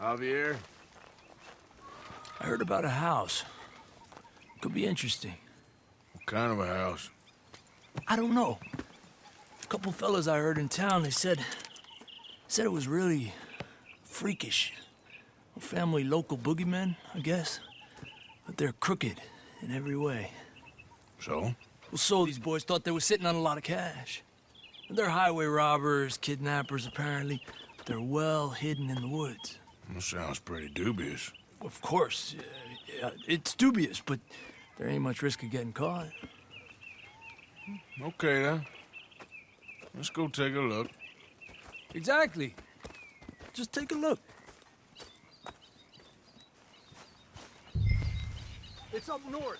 Javier? I heard about a house. Could be interesting. What kind of a house? I don't know. A couple fellas I heard in town, they said it was really freakish. A family local boogeymen, I guess. But they're crooked in every way. So? Well, so these boys thought they were sitting on a lot of cash. They're highway robbers, kidnappers, apparently. But they're well hidden in the woods. That sounds pretty dubious. Of course, it's dubious, but there ain't much risk of getting caught. Okay, then. Let's go take a look. Exactly. Just take a look. It's up north,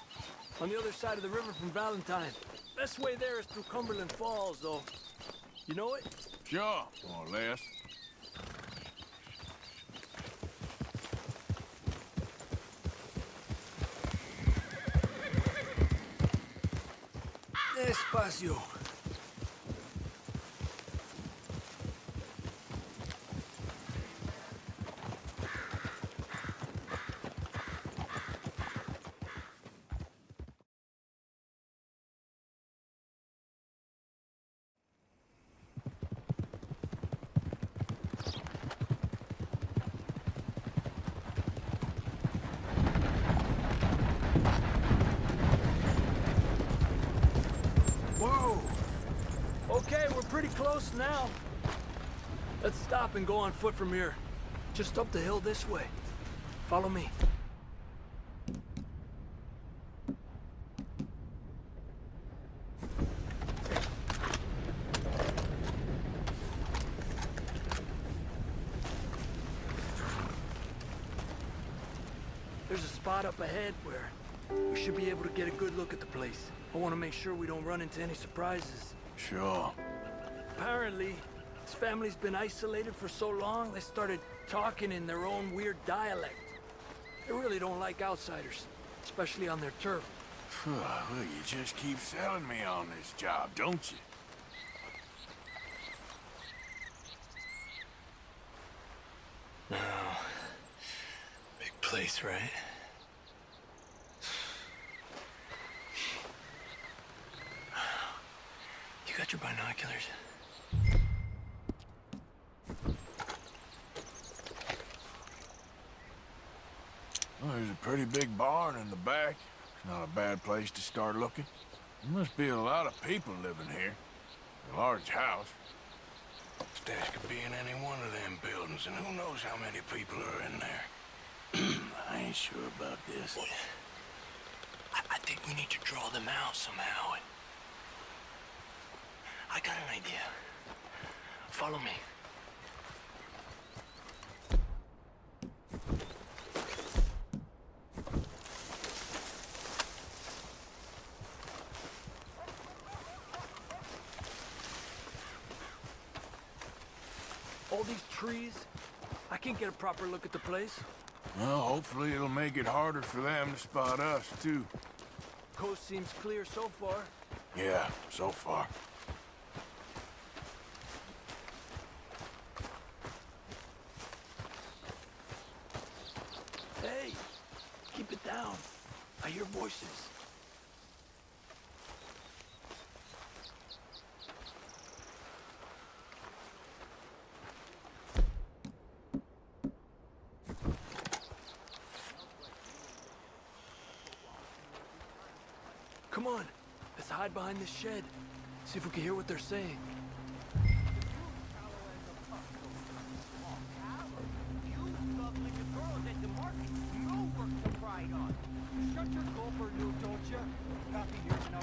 on the other side of the river from Valentine. Best way there is through Cumberland Falls, though. You know it? Sure, more or less. Despacio. Okay, we're pretty close now. Let's stop and go on foot from here. Just up the hill this way. Follow me. There's a spot up ahead where we should be able to get a good look at the place. I want to make sure we don't run into any surprises. Sure. Apparently, this family's been isolated for so long, they started talking in their own weird dialect. They really don't like outsiders, especially on their turf. Well, you just keep selling me on this job, don't you? Oh, big place, right? You got your binoculars? Well, there's a pretty big barn in the back. It's not a bad place to start looking. There must be a lot of people living here. A large house. Stash could be in any one of them buildings, and who knows how many people are in there. I ain't sure about this. I think we need to draw them out somehow. I got an idea. Follow me. All these trees, I can't get a proper look at the place. Well, hopefully it'll make it harder for them to spot us, too. Coast seems clear so far. Yeah, so far. Hey, keep it down. I hear voices. Come on, let's hide behind this shed. See if we can hear what they're saying.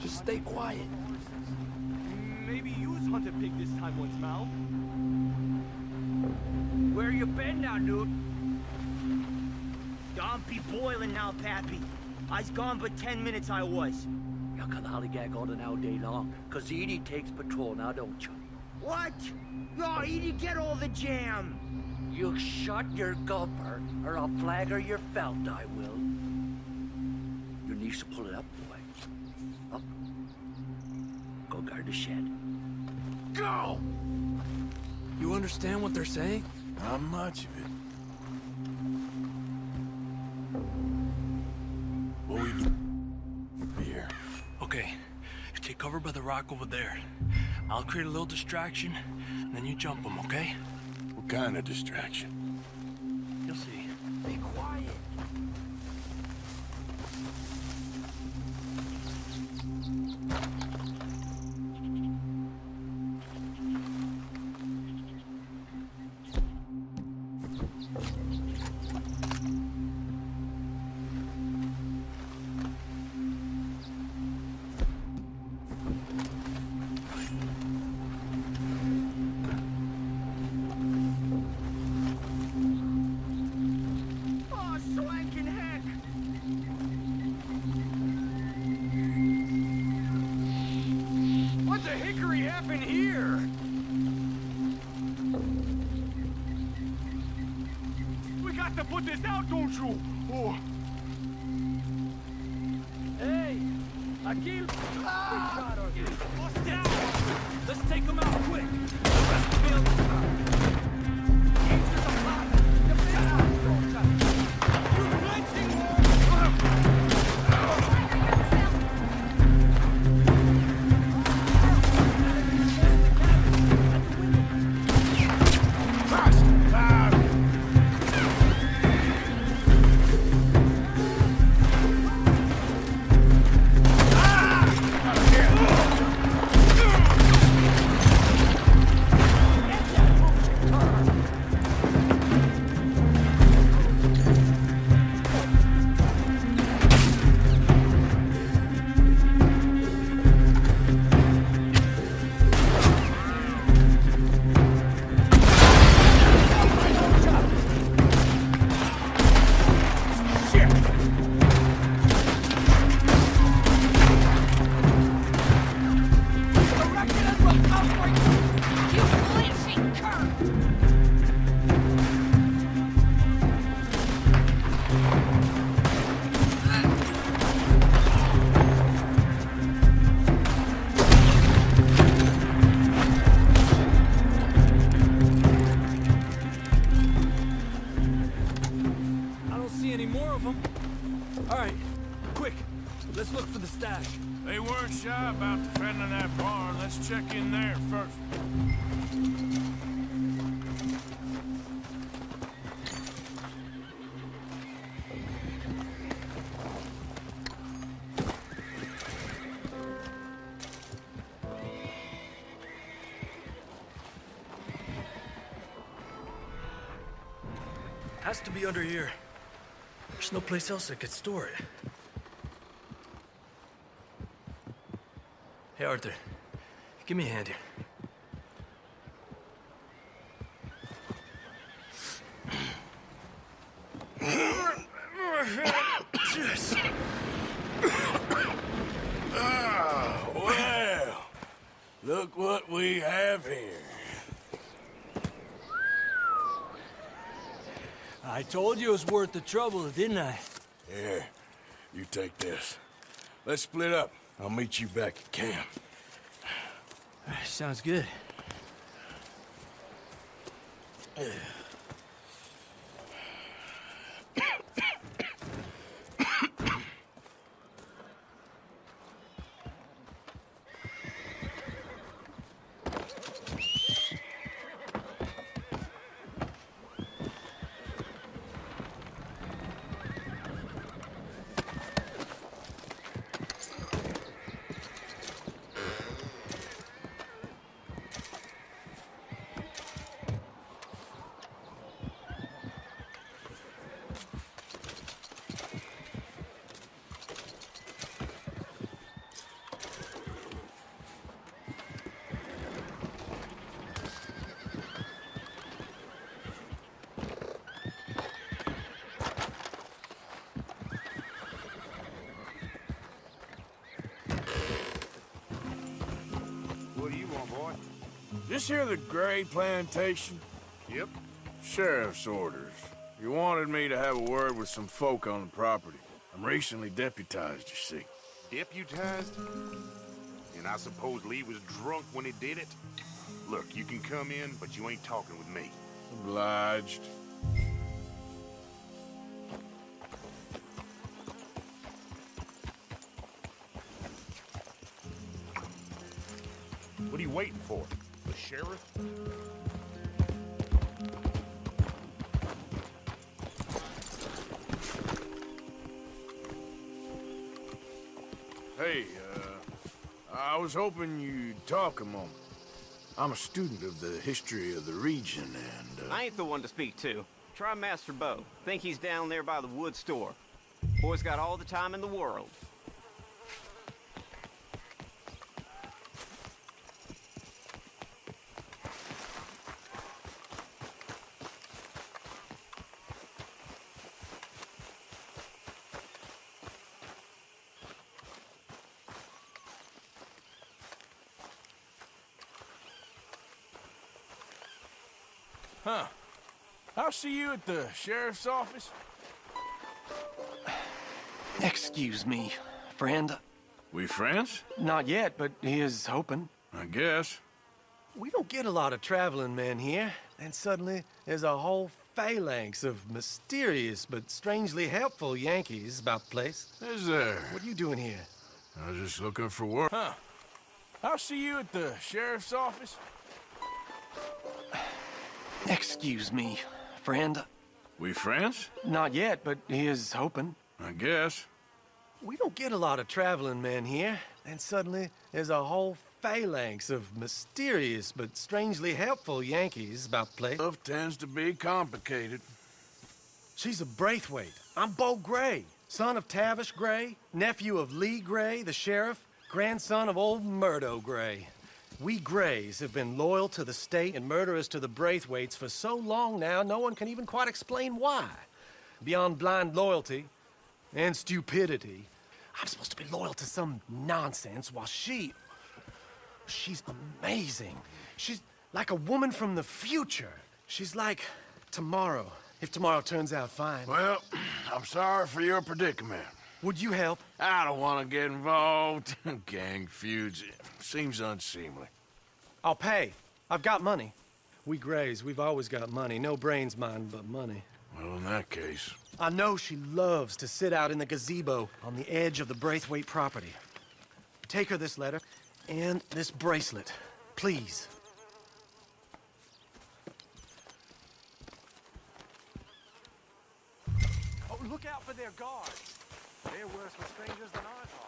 Just stay quiet. Maybe use hunt a pig this time once, Mal. Where you been now, Newt? Don't be boiling now, Pappy. I's gone but 10 minutes I was. You can hollygag all an hour day long, 'cause Edie takes patrol now, don't you? What? Oh, Edie, get all the jam. You shut your gulper, or I'll flagger your felt, I will. Your niece will pull it up, boy. Up. Go guard the shed. Go! You understand what they're saying? Not much of it. cover by the rock over there. I'll create a little distraction, and then you jump them, okay? What kind of distraction? You'll see. Be quiet. Oh, swanking heck! What the hickory happened here? We got to put this out, don't you? Oh. Hey! Akil! Bust down! Let's take them out quick! I don't see any more of them. All right, quick. Let's look for the stash. They weren't shy about defending that barn. Let's check in there first. Has to be under here. There's no place else that could store it. Hey, Arthur. Give me a hand here. Well, look what we have here. I told you it was worth the trouble, didn't I? Here, you take this. Let's split up. I'll meet you back at camp. Sounds good. What do you want, boy? This here the Gray Plantation? Yep. Sheriff's orders. You wanted me to have a word with some folk on the property. I'm recently deputized, you see. Deputized? And I suppose Lee was drunk when he did it? Look, you can come in, but you ain't talking with me. Obliged. waiting for? The sheriff? Hey, I was hoping you'd talk a moment. I'm a student of the history of the region, and, I ain't the one to speak to. Try Master Bo. Think he's down there by the wood store. Boy's got all the time in the world. Huh. I'll see you at the sheriff's office. Excuse me, friend. We friends? Not yet, but here's hoping. I guess. We don't get a lot of traveling men here, and suddenly there's a whole phalanx of mysterious but strangely helpful Yankees about the place. Is there? What are you doing here? I was just looking for work. Huh. I'll see you at the sheriff's office. Excuse me, friend. We friends? Not yet, but here's hoping. I guess. We don't get a lot of traveling men here, and suddenly there's a whole phalanx of mysterious but strangely helpful Yankees about the place. Stuff tends to be complicated. She's a Braithwaite. I'm Bo Gray, son of Tavish Gray, nephew of Lee Gray, the sheriff, grandson of old Murdo Gray. We Grays have been loyal to the state and murderers to the Braithwaites for so long now, no one can even quite explain why. Beyond blind loyalty and stupidity, I'm supposed to be loyal to some nonsense while she's amazing. She's like a woman from the future. She's like tomorrow, if tomorrow turns out fine. Well, I'm sorry for your predicament. Would you help? I don't want to get involved. Gang feuds. Seems unseemly. I'll pay. I've got money. We Grays, we've always got money. No brains, mind, but money. Well, in that case... I know she loves to sit out in the gazebo on the edge of the Braithwaite property. Take her this letter and this bracelet, please. Oh, look out for their guards. They're worse with strangers than I thought.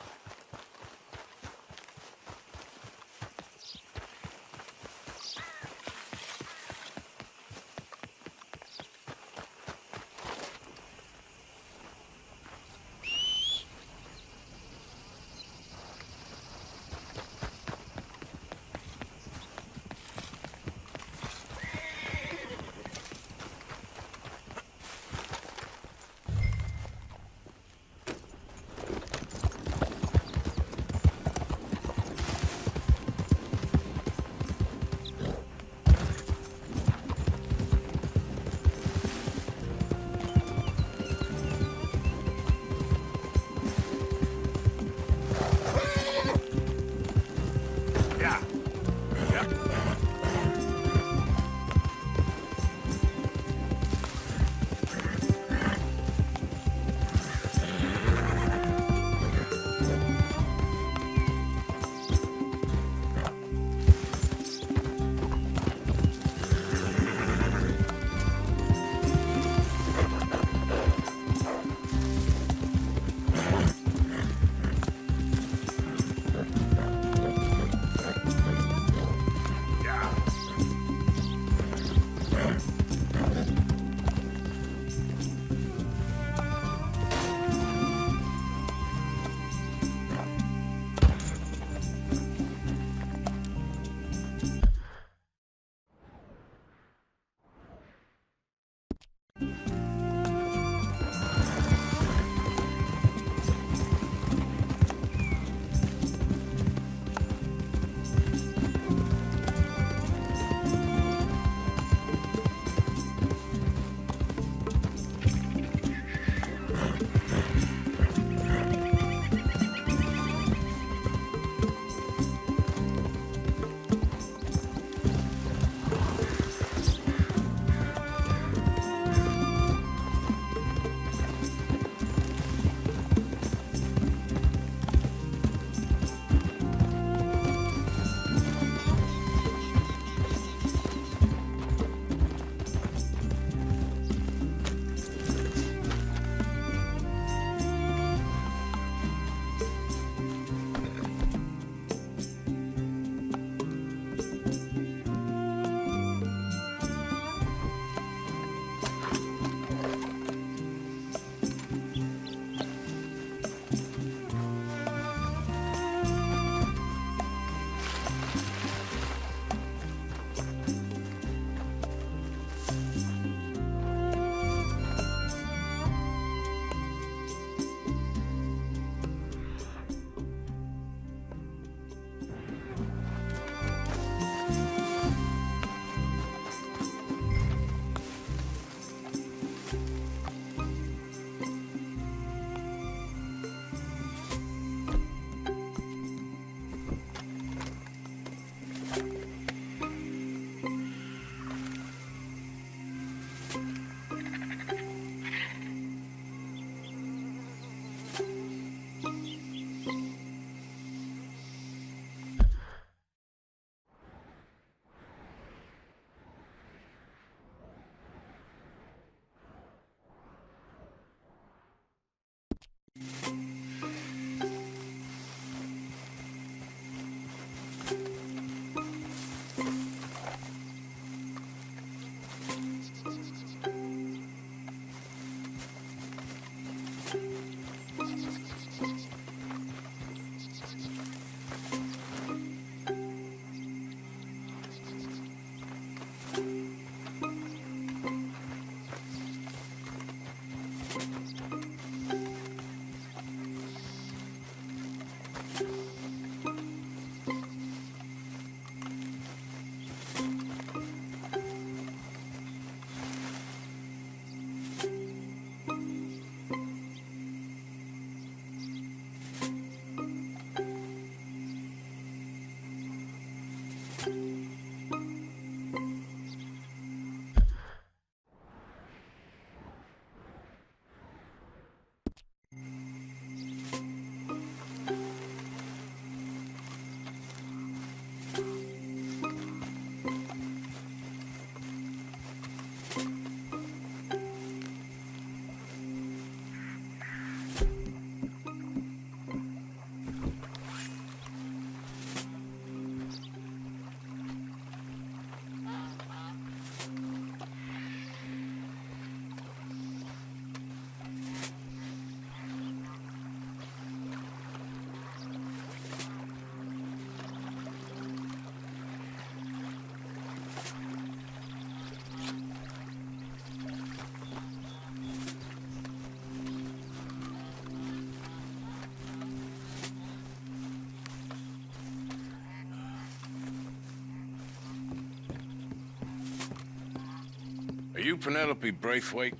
you Penelope Braithwaite?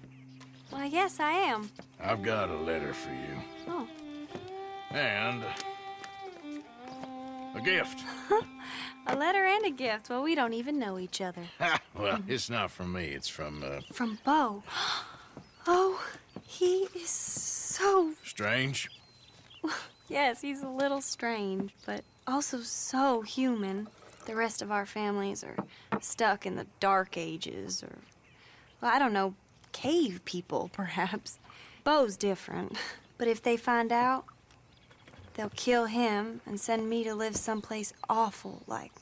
Why, yes, I am. I've got a letter for you. Oh. And a gift. A letter and a gift. Well, we don't even know each other. Well, it's not from me. It's from, From Bo. Oh, he is so... Strange? Yes, he's a little strange, but also so human. The rest of our families are stuck in the Dark Ages, or, well, I don't know, cave people, perhaps. Bo's different, but if they find out, they'll kill him and send me to live someplace awful like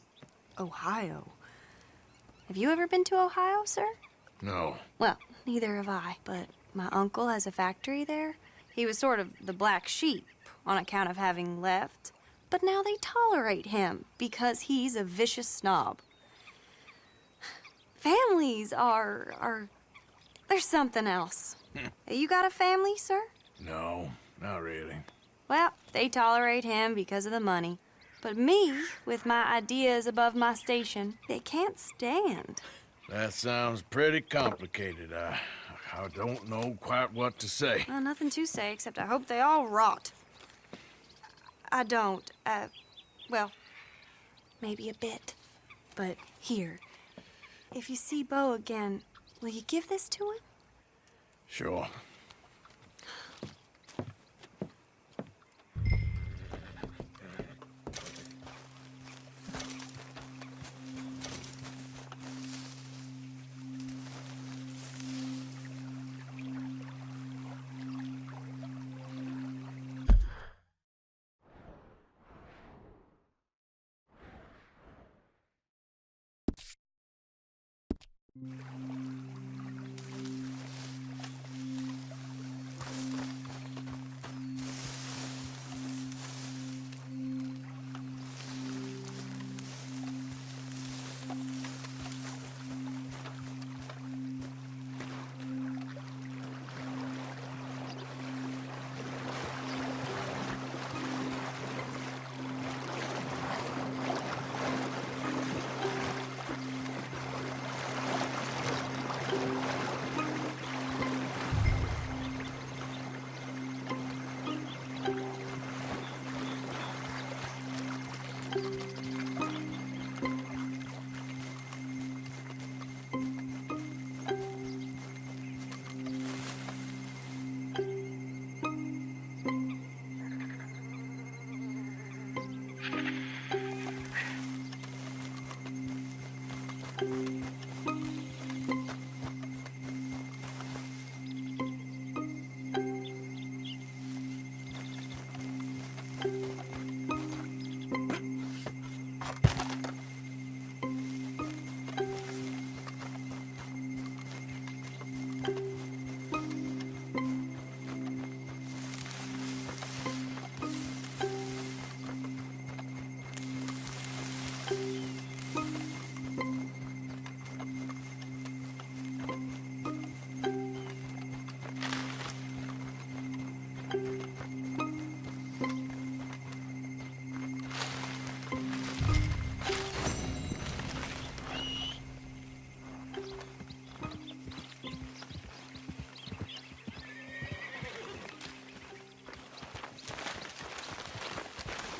Ohio. Have you ever been to Ohio, sir? No. Well, neither have I, but my uncle has a factory there. He was sort of the black sheep on account of having left, but now they tolerate him because he's a vicious snob. Families are there's something else. You got a family, sir? No, not really. Well, they tolerate him because of the money. But me, with my ideas above my station, they can't stand. That sounds pretty complicated. I don't know quite what to say. Well, nothing to say, except I hope they all rot. I don't, well, maybe a bit. But here, if you see Bo again, will you give this to him? Sure.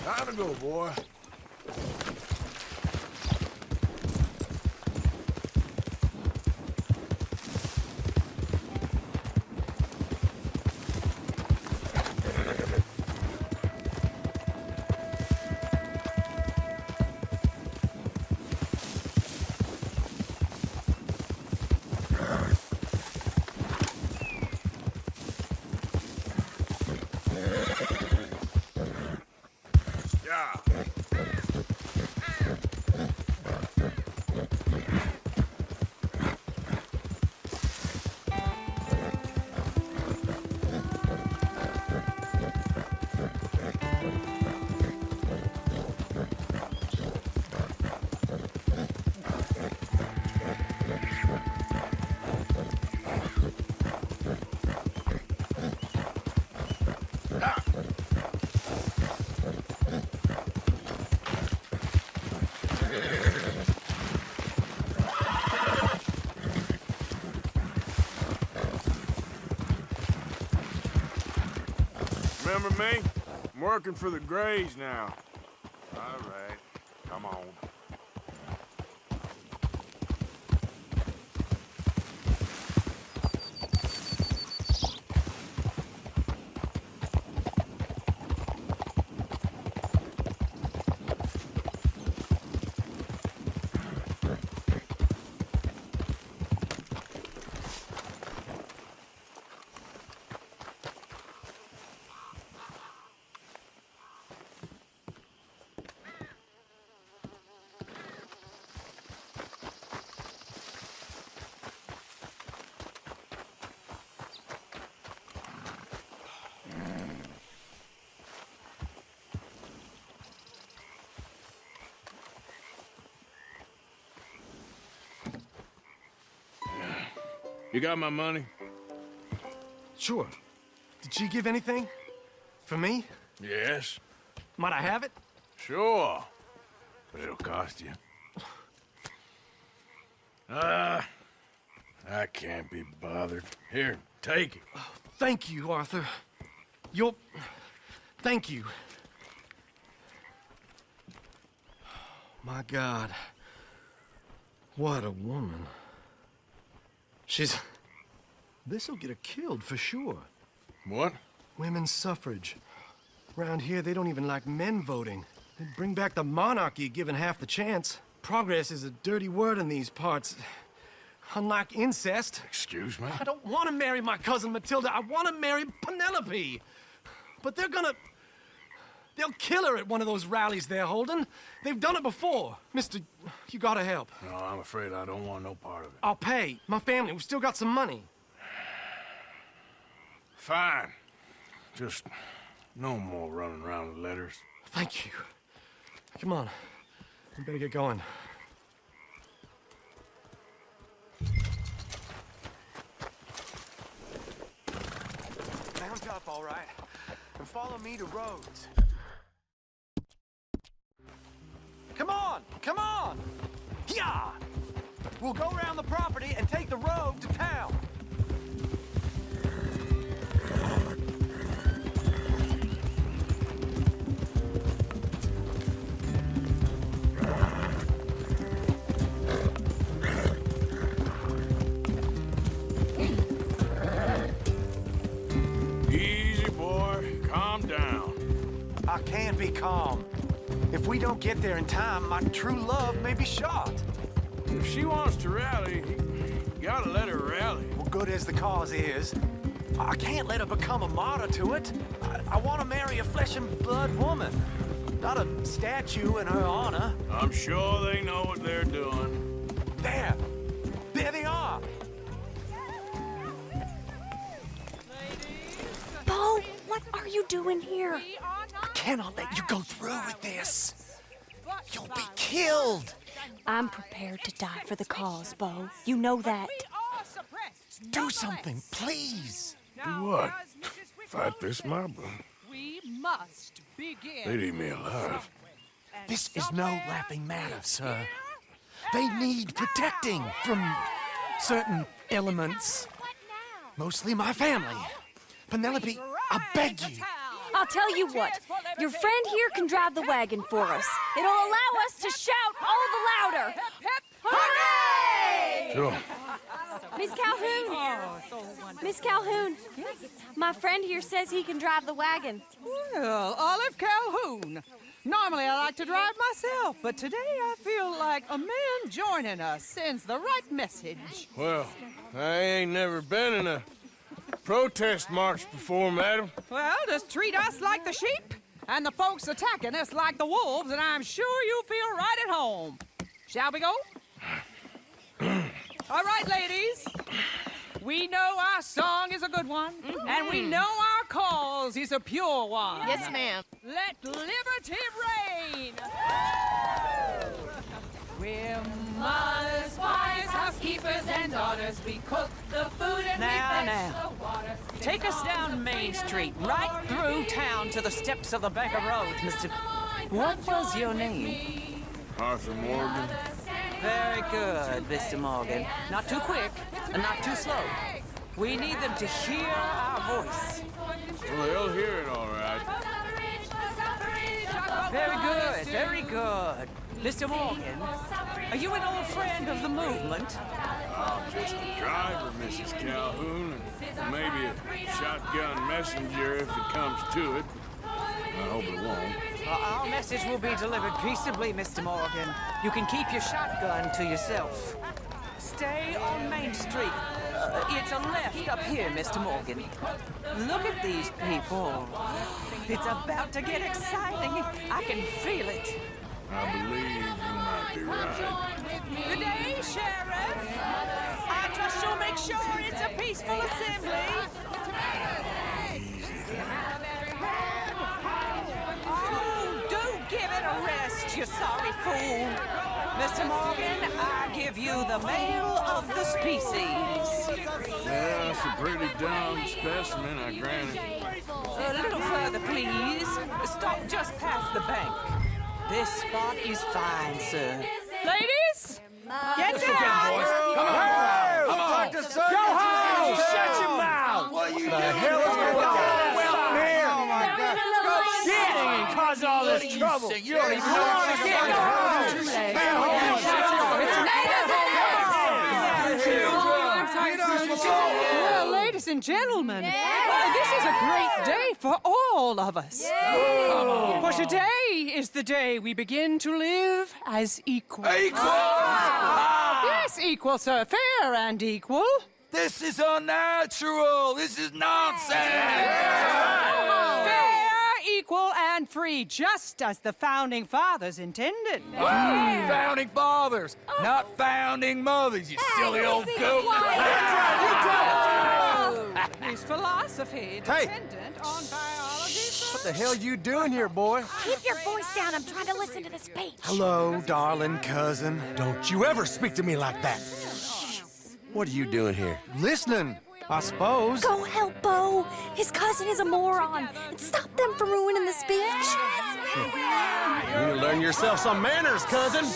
Time to go, boy. Yeah. Remember me? I'm working for the Grays now. All right, come on. You got my money? Sure. Did she give anything? For me? Yes. Might I have it? Sure. But it'll cost you. I can't be bothered. Here, take it. Thank you, Arthur. Thank you. My God. What a woman. This'll get her killed for sure. What? Women's suffrage. Around here, they don't even like men voting. They'd bring back the monarchy given half the chance. Progress is a dirty word in these parts. Unlike incest. Excuse me? I don't want to marry my cousin Matilda. I want to marry Penelope. But they'll kill her at one of those rallies they're holding. They've done it before. Mister, you gotta help. No, I'm afraid I don't want no part of it. I'll pay. My family, we've still got some money. Fine. Just no more running around with letters. Thank you. Come on. We better get going. Mount up, all right, and follow me to Rhodes. Come on! Come on! Yeah! We'll go around the property and take the road to town. Easy, boy. Calm down. I can be calm. If we don't get there in time, my true love may be shot. If she wants to rally, you gotta let her rally. Well, good as the cause is, I can't let her become a martyr to it. I want to marry a flesh and blood woman, not a statue in her honor. I'm sure they know what they're doing. There they are. Bo, what are you doing here? I cannot let you go through with this. You'll be killed. I'm prepared to die for the cause, Bo. You know that. Do something, please. Do what? Fight this mob? We must begin. They'd eat me alive. This is no laughing matter, sir. They need protecting from certain elements. Mostly my family. Penelope, I beg you. I'll tell you what. Your friend here can drive the wagon for us. It'll allow us to shout all the louder. Hooray! Sure. Miss Calhoun. Miss Calhoun. My friend here says he can drive the wagon. Well, Olive Calhoun. Normally I like to drive myself, but today I feel like a man joining us sends the right message. Well, I ain't never been in a protest march before, madam. Well, just treat us like the sheep, and the folks attacking us like the wolves, and I'm sure you'll feel right at home. Shall we go? All right, ladies. We know our song is a good one, and we know our cause is a pure one. Yes, ma'am. Let liberty reign! We're mothers, wives, housekeepers, and daughters. We cook the food and we fetch the water. Take us down Main Street, right through town to the steps of the Baker Road, Mr. What was your name? Arthur Morgan. Very good, Mr. Morgan. Not too quick and not too slow. We need them to hear our voice. Well, they'll hear it all right. Very good, very good. Mr. Morgan, are you an old friend of the movement? I'm just a driver, Mrs. Calhoun, and maybe a shotgun messenger if it comes to it. I hope it won't. Our message will be delivered peaceably, Mr. Morgan. You can keep your shotgun to yourself. Stay on Main Street. It's a left up here, Mr. Morgan. Look at these people. It's about to get exciting. I can feel it. I believe you might be right. Good day, Sheriff. I trust you'll make sure it's a peaceful assembly. Oh, do give it a rest, you sorry fool. Mr. Morgan, I give you the male of the species. Yeah, it's a pretty dumb specimen, I grant it. A little further, please. Stop just past the bank. This spot is fine, sir. Ladies, get down! Come on! Come on! Go home! Shut your mouth! What you the hell is going on? Well, here! Oh my God! Go shit! And cause all this trouble. You don't even know what to get. Go home! Well, ladies and gentlemen, this is a great day for all of us. For today is the day we begin to live as equals. Equals? Yes, equal, sir. Fair and equal. This is unnatural. This is nonsense. Fair, equal, and free, just as the Founding Fathers intended. Founding fathers, not founding mothers, you silly old goat. Is philosophy dependent on biology? What the hell you doing here, boy? Keep your voice down. I'm trying to listen to the speech. Hello, darling cousin. Don't you ever speak to me like that. What are you doing here? Listening, I suppose. Go help Bo. His cousin is a moron. And stop them from ruining the speech. You need to learn yourself some manners, cousin.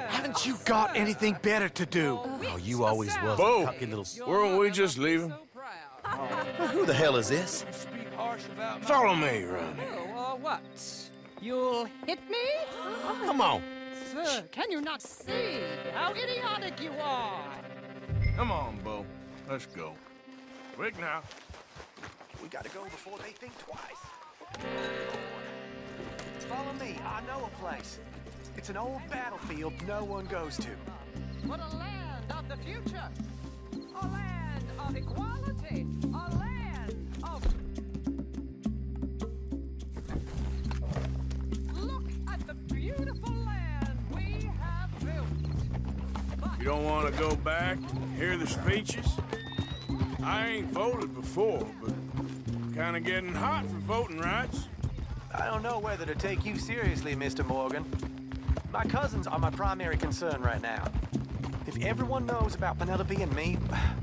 Haven't you got anything better to do? Oh, you always was Bo, a cocky little... weren't we just leaving? Who the hell is this? Follow me, Ronnie. What? You'll hit me? Come on. Sir, can you not see how idiotic you are? Come on, Bo. Let's go. Quick now. We gotta go before they think twice. Follow me. I know a place. It's an old battlefield no one goes to. What a land of the future! A land of equality! A land of... Look at the beautiful land we have built! You don't want to go back and hear the speeches? I ain't voted before, but kind of getting hot for voting rights. I don't know whether to take you seriously, Mr. Morgan. My cousins are my primary concern right now. If everyone knows about Penelope and me...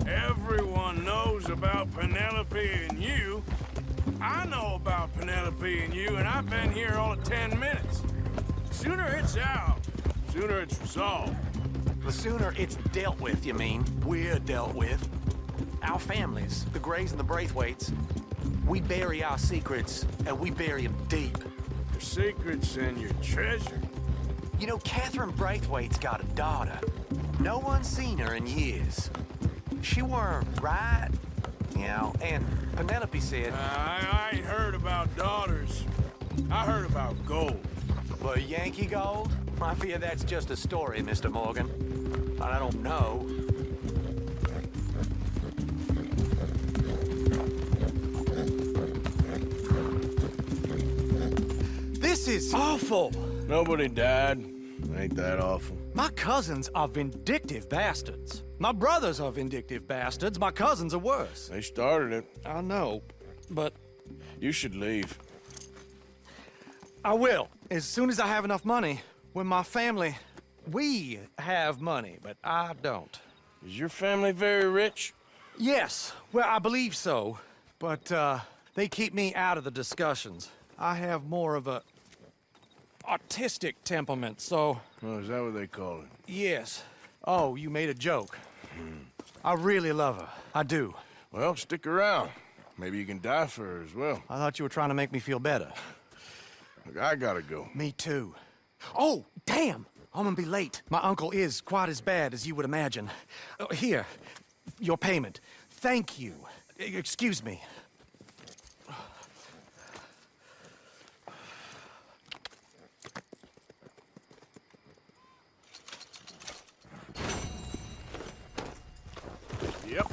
Everyone knows about Penelope and you. I know about Penelope and you, and I've been here all of 10 minutes. Sooner it's out, sooner it's resolved. The sooner it's dealt with, you mean. We're dealt with. Our families, the Grays and the Braithwaites, we bury our secrets, and we bury them deep. Your secrets and your treasure. You know, Catherine Braithwaite's got a daughter. No one's seen her in years. She weren't right, you know, and Penelope said... I ain't heard about daughters. I heard about gold. But Yankee gold? I fear that's just a story, Mr. Morgan. And I don't know. This is awful. Nobody died. Ain't that awful? My cousins are vindictive bastards. My brothers are vindictive bastards. My cousins are worse. They started it. I know, but... You should leave. I will, as soon as I have enough money. When my family... We have money, but I don't. Is your family very rich? Yes, well, I believe so. But, they keep me out of the discussions. I have more of a... artistic temperament, so... Oh, is that what they call it? Yes. Oh, you made a joke. I really love her. I do. Well, stick around. Maybe you can die for her as well. I thought you were trying to make me feel better. Look, I gotta go. Me too. Oh, damn! I'm gonna be late. My uncle is quite as bad as you would imagine. Here, your payment. Thank you. Excuse me. Yep.